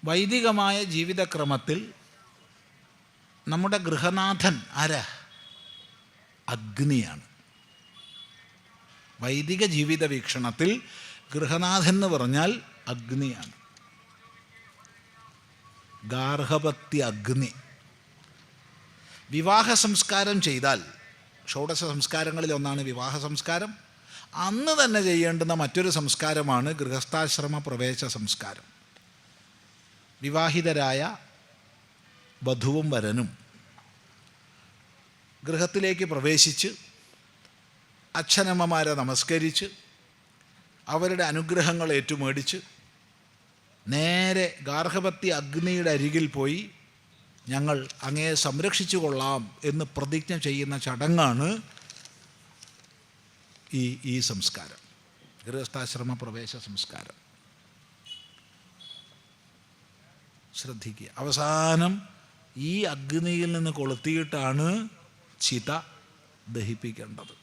വൈദികമായ ജീവിതക്രമത്തിൽ നമ്മുടെ ഗൃഹനാഥൻ ആരാ? അഗ്നിയാണ്. വൈദിക ജീവിത വീക്ഷണത്തിൽ ഗൃഹനാഥൻ എന്ന് പറഞ്ഞാൽ അഗ്നിയാണ്. ഗാർഹപത്യ അഗ്നി. വിവാഹ സംസ്കാരം ചെയ്താൽ, ഷോഡശ സംസ്കാരങ്ങളിൽ ഒന്നാണ് വിവാഹ സംസ്കാരം, അന്ന് തന്നെ ചെയ്യേണ്ടുന്ന മറ്റൊരു സംസ്കാരമാണ് ഗൃഹസ്ഥാശ്രമ പ്രവേശ സംസ്കാരം. വിവാഹിതരായ വധുവും വരനും ഗൃഹത്തിലേക്ക് പ്രവേശിച്ച് അച്ഛനമ്മമാരെ നമസ്കരിച്ച് അവരുടെ അനുഗ്രഹങ്ങൾ ഏറ്റുമേടിച്ച് നേരെ ഗാർഹപത്യ അഗ്നിയുടെ അരികിൽ പോയി ഞങ്ങൾ അങ്ങയെ സംരക്ഷിച്ചു കൊള്ളാം എന്ന് പ്രതിജ്ഞ ചെയ്യുന്ന ചടങ്ങാണ് ഈ സംസ്കാരം, ഗൃഹസ്ഥാശ്രമ പ്രവേശ സംസ്കാരം. ശ്രദ്ധിക്കുക. അവസാനം ഈ അഗ്നിയിൽ നിന്ന് കൊളുത്തിയിട്ടാണ് ചിത ദഹിപ്പിക്കേണ്ടത്.